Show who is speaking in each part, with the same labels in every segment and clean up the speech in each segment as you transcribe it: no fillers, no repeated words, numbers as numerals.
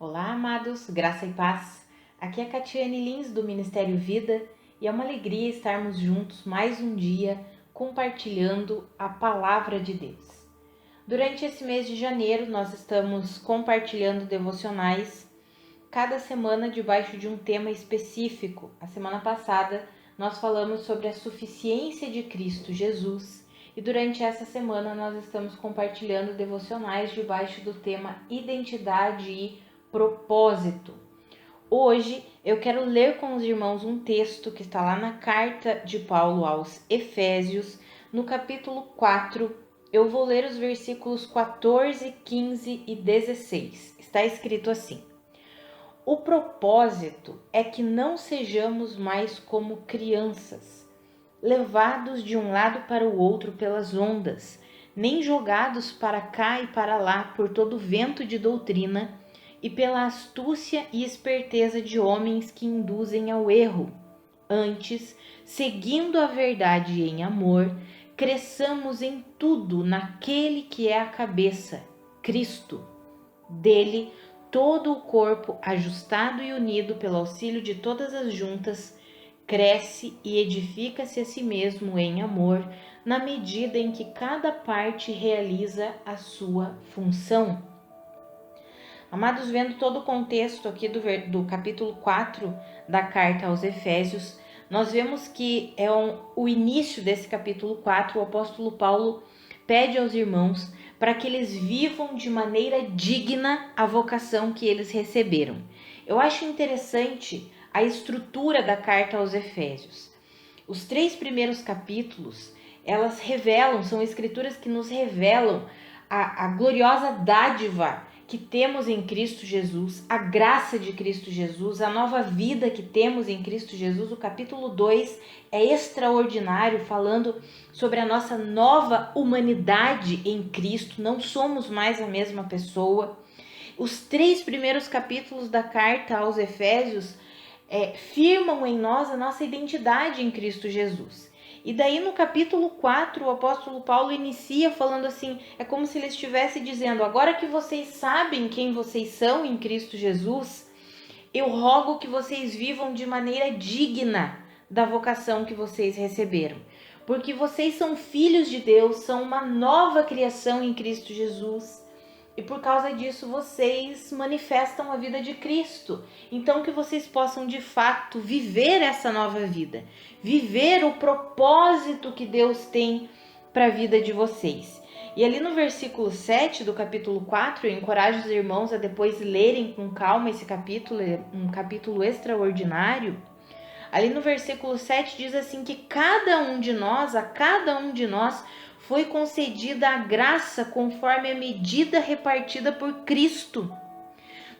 Speaker 1: Olá, amados, graça e paz. Aqui é a Catiane Lins do Ministério Vida e é uma alegria estarmos juntos mais um dia compartilhando a palavra de Deus. Durante esse mês de janeiro, nós estamos compartilhando devocionais, cada semana debaixo de um tema específico. A semana passada, nós falamos sobre a suficiência de Cristo Jesus e durante essa semana nós estamos compartilhando devocionais debaixo do tema identidade e propósito. Hoje eu quero ler com os irmãos um texto que está lá na carta de Paulo aos Efésios, no capítulo 4. Eu vou ler os versículos 14, 15 e 16. Está escrito assim: O propósito é que não sejamos mais como crianças, levados de um lado para o outro pelas ondas, nem jogados para cá e para lá por todo vento de doutrina e pela astúcia e esperteza de homens que induzem ao erro. Antes, seguindo a verdade em amor, cresçamos em tudo naquele que é a cabeça, Cristo. Dele, todo o corpo, ajustado e unido pelo auxílio de todas as juntas, cresce e edifica-se a si mesmo em amor, na medida em que cada parte realiza a sua função. Amados, vendo todo o contexto aqui do capítulo 4 da carta aos Efésios, nós vemos que o início desse capítulo 4, o apóstolo Paulo pede aos irmãos para que eles vivam de maneira digna a vocação que eles receberam. Eu acho interessante a estrutura da carta aos Efésios. Os 3 primeiros capítulos, elas revelam, são escrituras que nos revelam a gloriosa dádiva que temos em Cristo Jesus, a graça de Cristo Jesus, a nova vida que temos em Cristo Jesus. O capítulo 2 é extraordinário, falando sobre a nossa nova humanidade em Cristo, não somos mais a mesma pessoa. Os 3 primeiros capítulos da carta aos Efésios firmam em nós a nossa identidade em Cristo Jesus. E daí no capítulo 4, o apóstolo Paulo inicia falando assim, é como se ele estivesse dizendo: agora que vocês sabem quem vocês são em Cristo Jesus, eu rogo que vocês vivam de maneira digna da vocação que vocês receberam. Porque vocês são filhos de Deus, são uma nova criação em Cristo Jesus. E por causa disso vocês manifestam a vida de Cristo. Então que vocês possam de fato viver essa nova vida. Viver o propósito que Deus tem para a vida de vocês. E ali no versículo 7 do capítulo 4, eu encorajo os irmãos a depois lerem com calma esse capítulo, é um capítulo extraordinário. Ali no versículo 7 diz assim que a cada um de nós foi concedida a graça conforme a medida repartida por Cristo.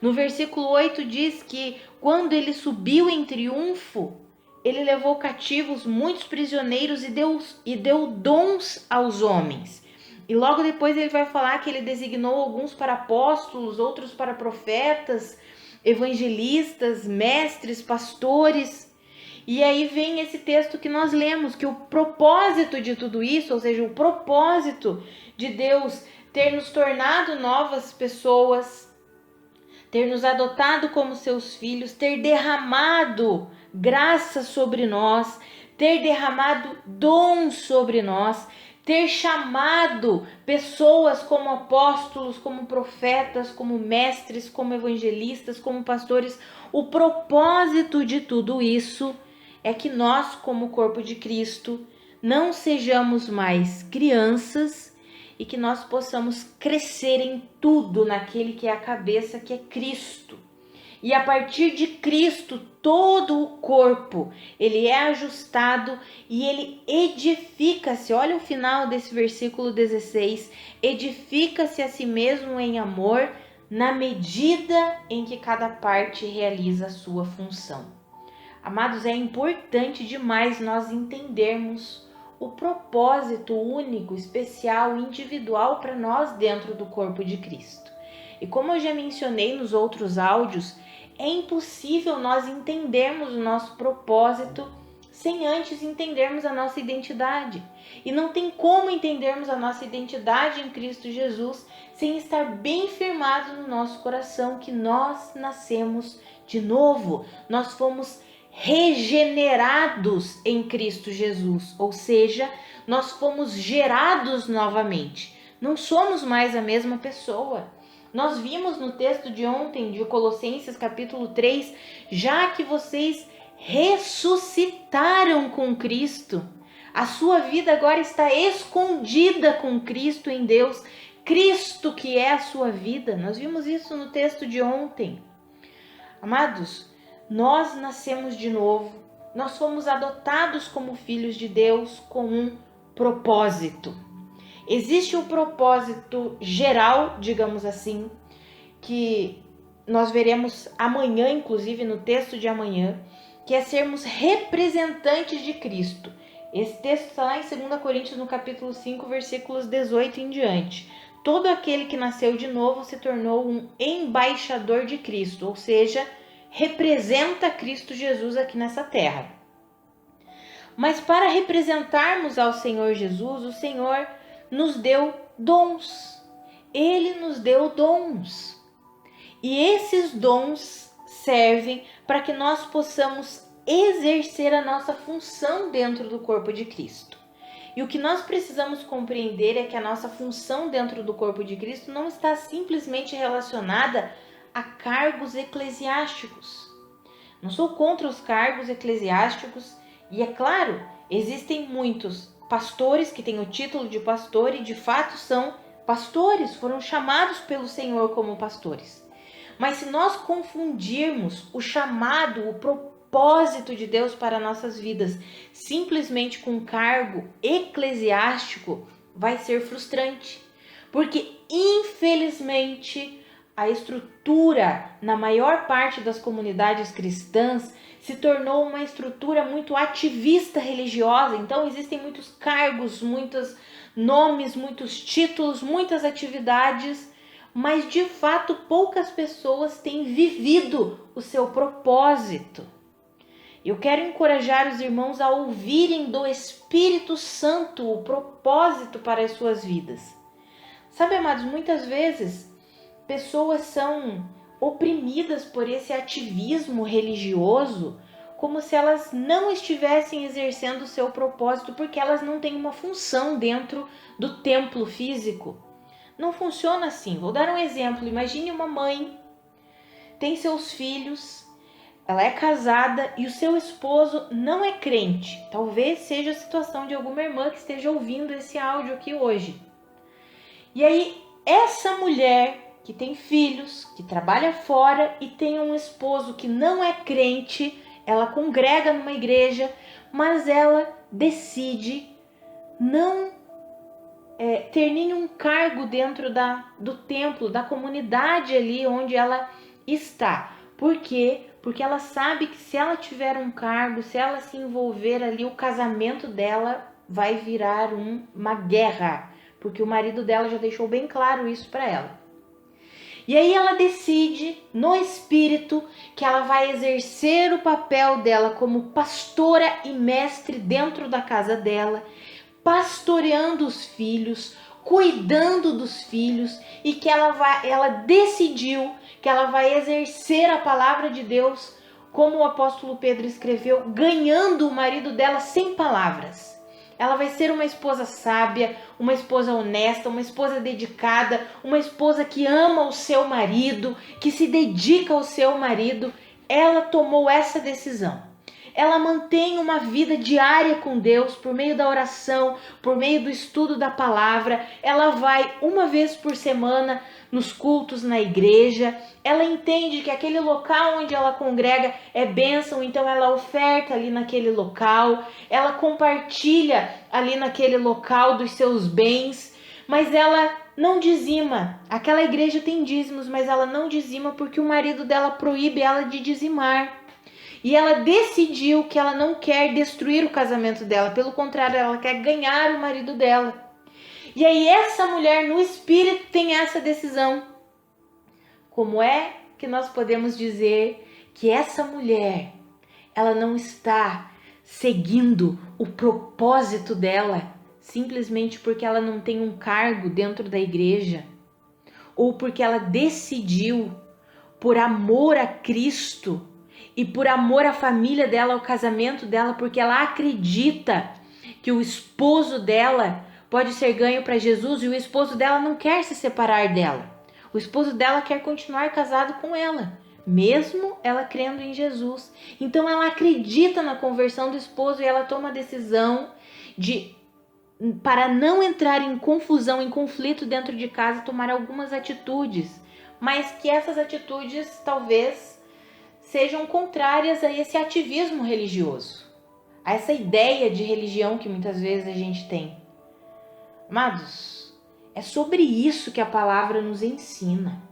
Speaker 1: No versículo 8 diz que quando ele subiu em triunfo, ele levou cativos muitos prisioneiros e deu dons aos homens. E logo depois ele vai falar que ele designou alguns para apóstolos, outros para profetas, evangelistas, mestres, pastores. E aí vem esse texto que nós lemos, que o propósito de tudo isso, ou seja, o propósito de Deus ter nos tornado novas pessoas, ter nos adotado como seus filhos, ter derramado graça sobre nós, ter derramado dons sobre nós, ter chamado pessoas como apóstolos, como profetas, como mestres, como evangelistas, como pastores. O propósito de tudo isso é que nós, como corpo de Cristo, não sejamos mais crianças e que nós possamos crescer em tudo naquele que é a cabeça, que é Cristo. E a partir de Cristo, todo o corpo, ele é ajustado e ele edifica-se. Olha o final desse versículo 16. Edifica-se a si mesmo em amor, na medida em que cada parte realiza a sua função. Amados, é importante demais nós entendermos o propósito único, especial, individual para nós dentro do corpo de Cristo. E como eu já mencionei nos outros áudios, é impossível nós entendermos o nosso propósito sem antes entendermos a nossa identidade. E não tem como entendermos a nossa identidade em Cristo Jesus sem estar bem firmado no nosso coração que nós nascemos de novo. Nós fomos regenerados em Cristo Jesus, ou seja, nós fomos gerados novamente. Não somos mais a mesma pessoa. Nós vimos no texto de ontem, de Colossenses capítulo 3, já que vocês ressuscitaram com Cristo, a sua vida agora está escondida com Cristo em Deus. Cristo que é a sua vida. Nós vimos isso no texto de ontem. Amados, nós nascemos de novo, nós fomos adotados como filhos de Deus com um propósito. Existe um propósito geral, digamos assim, que nós veremos amanhã, inclusive no texto de amanhã, que é sermos representantes de Cristo. Esse texto está lá em 2 Coríntios, no capítulo 5, versículos 18 em diante. Todo aquele que nasceu de novo se tornou um embaixador de Cristo, ou seja, representa Cristo Jesus aqui nessa terra. Mas para representarmos ao Senhor Jesus, o Senhor nos deu dons. Ele nos deu dons. E esses dons servem para que nós possamos exercer a nossa função dentro do corpo de Cristo. E o que nós precisamos compreender é que a nossa função dentro do corpo de Cristo não está simplesmente relacionada a cargos eclesiásticos. Não sou contra os cargos eclesiásticos e, é claro, existem muitos pastores que têm o título de pastor e de fato são pastores, foram chamados pelo Senhor como pastores. Mas se nós confundirmos o chamado, o propósito de Deus para nossas vidas simplesmente com um cargo eclesiástico, vai ser frustrante. Porque, infelizmente, a estrutura na maior parte das comunidades cristãs se tornou uma estrutura muito ativista religiosa. Então existem muitos cargos, muitos nomes, muitos títulos, muitas atividades, mas de fato poucas pessoas têm vivido o seu propósito. Eu quero encorajar os irmãos a ouvirem do Espírito Santo o propósito para as suas vidas. Sabe, amados, muitas vezes pessoas são oprimidas por esse ativismo religioso, como se elas não estivessem exercendo o seu propósito, porque elas não têm uma função dentro do templo físico. Não funciona assim. Vou dar um exemplo. Imagine uma mãe, tem seus filhos, ela é casada e o seu esposo não é crente. Talvez seja a situação de alguma irmã que esteja ouvindo esse áudio aqui hoje. E aí, essa mulher que tem filhos, que trabalha fora e tem um esposo que não é crente, ela congrega numa igreja, mas ela decide não ter nenhum cargo dentro do templo, da comunidade ali onde ela está. Por quê? Porque ela sabe que se ela tiver um cargo, se ela se envolver ali, o casamento dela vai virar uma guerra, porque o marido dela já deixou bem claro isso para ela. E aí ela decide, no espírito, que ela vai exercer o papel dela como pastora e mestre dentro da casa dela, pastoreando os filhos, cuidando dos filhos, e que ela decidiu que ela vai exercer a palavra de Deus, como o apóstolo Pedro escreveu, ganhando o marido dela sem palavras. Ela vai ser uma esposa sábia, uma esposa honesta, uma esposa dedicada, uma esposa que ama o seu marido, que se dedica ao seu marido. Ela tomou essa decisão. Ela mantém uma vida diária com Deus por meio da oração, por meio do estudo da palavra. Ela vai uma vez por semana nos cultos na igreja. Ela entende que aquele local onde ela congrega é bênção, então ela oferta ali naquele local. Ela compartilha ali naquele local dos seus bens, mas ela não dizima. Aquela igreja tem dízimos, mas ela não dizima porque o marido dela proíbe ela de dizimar. E ela decidiu que ela não quer destruir o casamento dela. Pelo contrário, ela quer ganhar o marido dela. E aí essa mulher no espírito tem essa decisão. Como é que nós podemos dizer que essa mulher, ela não está seguindo o propósito dela, simplesmente porque ela não tem um cargo dentro da igreja, ou porque ela decidiu, por amor a Cristo e por amor à família dela, ao casamento dela, porque ela acredita que o esposo dela pode ser ganho para Jesus e o esposo dela não quer se separar dela. O esposo dela quer continuar casado com ela, mesmo ela crendo em Jesus. Então ela acredita na conversão do esposo e ela toma a decisão para não entrar em confusão, em conflito dentro de casa, tomar algumas atitudes, mas que essas atitudes talvez sejam contrárias a esse ativismo religioso, a essa ideia de religião que muitas vezes a gente tem. Amados, é sobre isso que a palavra nos ensina.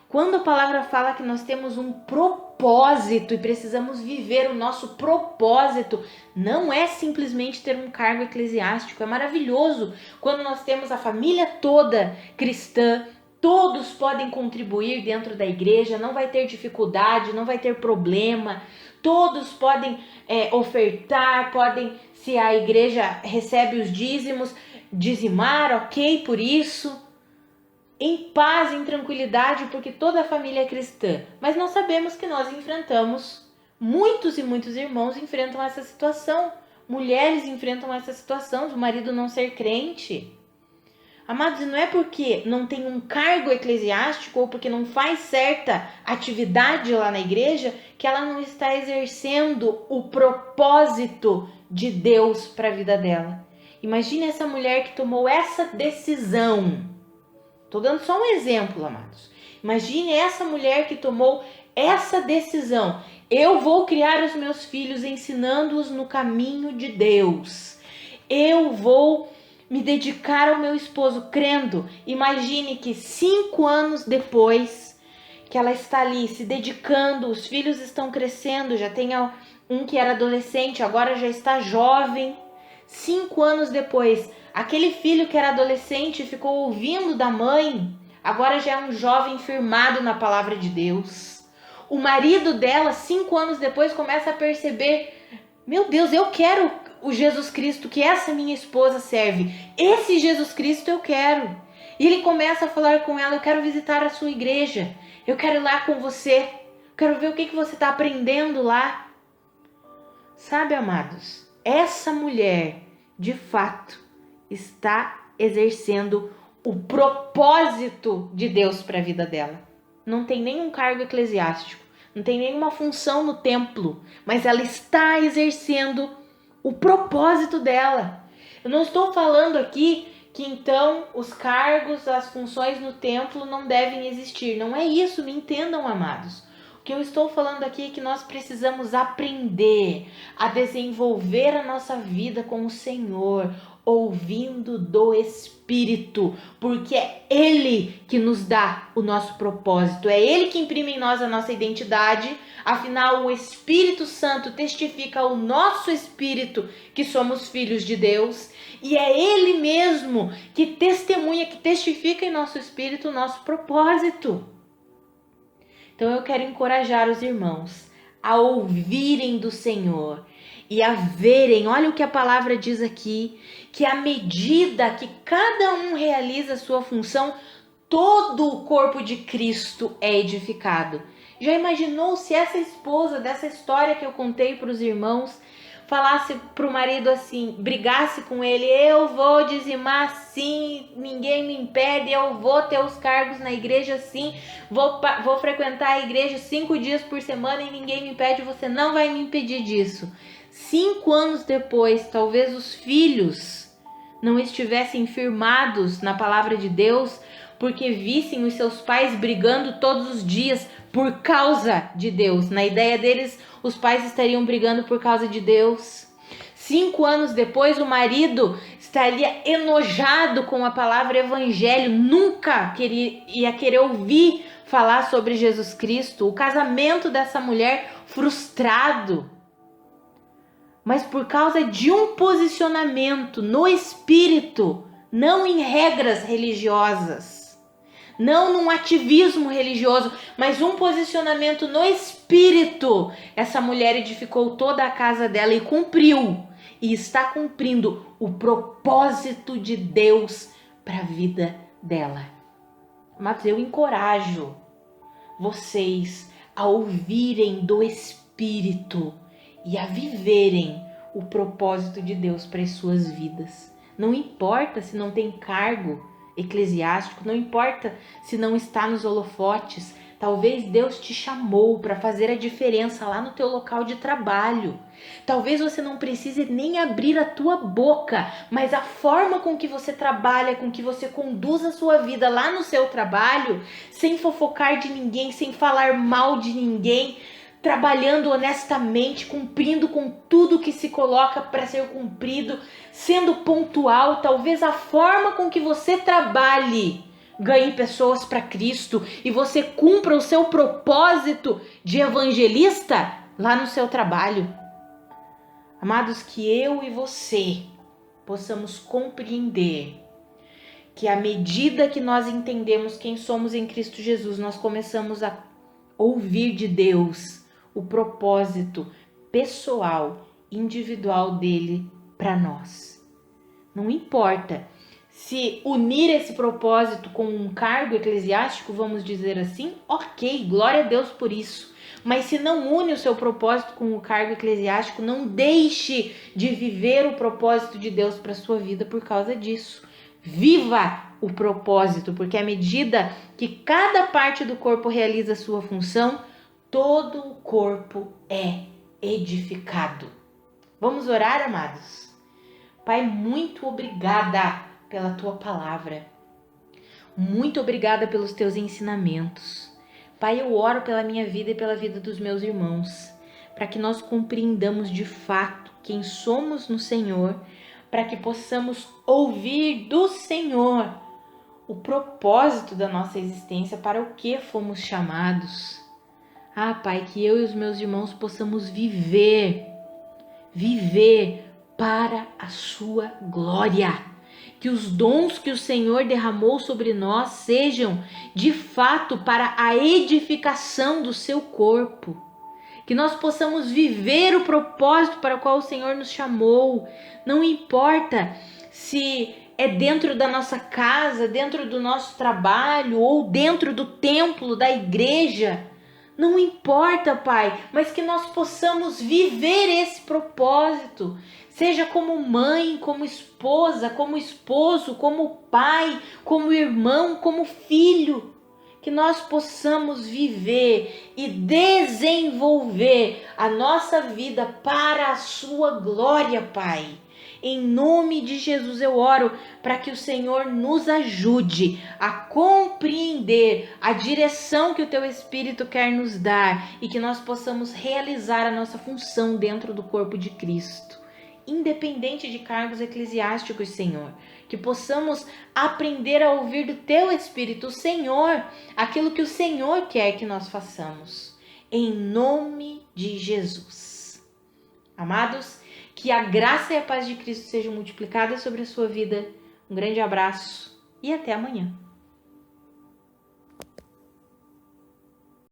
Speaker 1: Quando a palavra fala que nós temos um propósito e precisamos viver o nosso propósito, não é simplesmente ter um cargo eclesiástico. É maravilhoso quando nós temos a família toda cristã, todos podem contribuir dentro da igreja, não vai ter dificuldade, não vai ter problema, todos podem ofertar, se a igreja recebe os dízimos, dizimar, ok por isso, em paz, em tranquilidade, porque toda a família é cristã. Mas nós sabemos que nós enfrentamos, muitos e muitos irmãos enfrentam essa situação, mulheres enfrentam essa situação do marido não ser crente. Amados, não é porque não tem um cargo eclesiástico ou porque não faz certa atividade lá na igreja que ela não está exercendo o propósito de Deus para a vida dela. Imagine essa mulher que tomou essa decisão. Estou dando só um exemplo, amados. Imagine essa mulher que tomou essa decisão. Eu vou criar os meus filhos ensinando-os no caminho de Deus. Eu vou me dedicar ao meu esposo crendo. Imagine que 5 anos depois que ela está ali se dedicando, os filhos estão crescendo, já tem um que era adolescente, agora já está jovem. 5 anos depois, aquele filho que era adolescente ficou ouvindo da mãe, agora já é um jovem firmado na palavra de Deus. O marido dela, 5 anos depois, começa a perceber: meu Deus, eu quero o Jesus Cristo que essa minha esposa serve. Esse Jesus Cristo eu quero. E ele começa a falar com ela: eu quero visitar a sua igreja, eu quero ir lá com você, eu quero ver o que você está aprendendo lá. Sabe, amados, essa mulher, de fato, está exercendo o propósito de Deus para a vida dela. Não tem nenhum cargo eclesiástico, não tem nenhuma função no templo, mas ela está exercendo o propósito dela. Eu não estou falando aqui que então os cargos, as funções no templo não devem existir. Não é isso, me entendam, amados. O que eu estou falando aqui é que nós precisamos aprender a desenvolver a nossa vida com o Senhor, ouvindo do Espírito, porque é Ele que nos dá o nosso propósito, é Ele que imprime em nós a nossa identidade. Afinal, o Espírito Santo testifica ao nosso espírito que somos filhos de Deus, e é Ele mesmo que testemunha, que testifica em nosso espírito o nosso propósito. Então eu quero encorajar os irmãos a ouvirem do Senhor e a verem, olha o que a palavra diz aqui, que à medida que cada um realiza a sua função, todo o corpo de Cristo é edificado. Já imaginou se essa esposa dessa história que eu contei para os irmãos falasse para o marido assim, brigasse com ele: eu vou dizimar sim, ninguém me impede, eu vou ter os cargos na igreja sim, vou frequentar a igreja 5 dias por semana e ninguém me impede, você não vai me impedir disso. 5 anos depois, talvez os filhos não estivessem firmados na palavra de Deus, porque vissem os seus pais brigando todos os dias por causa de Deus. Na ideia deles, os pais estariam brigando por causa de Deus. 5 anos depois, o marido estaria enojado com a palavra evangelho, nunca ia querer ouvir falar sobre Jesus Cristo. O casamento dessa mulher frustrado. Mas por causa de um posicionamento no espírito, não em regras religiosas, não num ativismo religioso, mas um posicionamento no espírito. Essa mulher edificou toda a casa dela e cumpriu, e está cumprindo o propósito de Deus para a vida dela. Mas eu encorajo vocês a ouvirem do Espírito e a viverem o propósito de Deus para as suas vidas. Não importa se não tem cargo eclesiástico, não importa se não está nos holofotes. Talvez Deus te chamou para fazer a diferença lá no teu local de trabalho. Talvez você não precise nem abrir a tua boca, mas a forma com que você trabalha, com que você conduz a sua vida lá no seu trabalho, sem fofocar de ninguém, sem falar mal de ninguém, trabalhando honestamente, cumprindo com tudo que se coloca para ser cumprido, sendo pontual. Talvez a forma com que você trabalhe ganhe pessoas para Cristo e você cumpra o seu propósito de evangelista lá no seu trabalho. Amados, que eu e você possamos compreender que à medida que nós entendemos quem somos em Cristo Jesus, nós começamos a ouvir de Deus o propósito pessoal, individual dele para nós. Não importa se unir esse propósito com um cargo eclesiástico, vamos dizer assim, ok, glória a Deus por isso. Mas se não une o seu propósito com o cargo eclesiástico, não deixe de viver o propósito de Deus para a sua vida por causa disso. Viva o propósito, porque à medida que cada parte do corpo realiza a sua função, todo o corpo é edificado. Vamos orar, amados? Pai, muito obrigada pela tua palavra. Muito obrigada pelos teus ensinamentos. Pai, eu oro pela minha vida e pela vida dos meus irmãos, para que nós compreendamos de fato quem somos no Senhor, para que possamos ouvir do Senhor o propósito da nossa existência, para o que fomos chamados. Ah, Pai, que eu e os meus irmãos possamos viver para a sua glória. Que os dons que o Senhor derramou sobre nós sejam, de fato, para a edificação do seu corpo. Que nós possamos viver o propósito para o qual o Senhor nos chamou. Não importa se é dentro da nossa casa, dentro do nosso trabalho ou dentro do templo, da igreja. Não importa, Pai, mas que nós possamos viver esse propósito. Seja como mãe, como esposa, como esposo, como pai, como irmão, como filho. Que nós possamos viver e desenvolver a nossa vida para a sua glória, Pai. Em nome de Jesus eu oro para que o Senhor nos ajude a compreender a direção que o Teu Espírito quer nos dar e que nós possamos realizar a nossa função dentro do corpo de Cristo, independente de cargos eclesiásticos, Senhor. Que possamos aprender a ouvir do Teu Espírito, Senhor, aquilo que o Senhor quer que nós façamos. Em nome de Jesus. Amados, que a graça e a paz de Cristo sejam multiplicadas sobre a sua vida. Um grande abraço e até amanhã.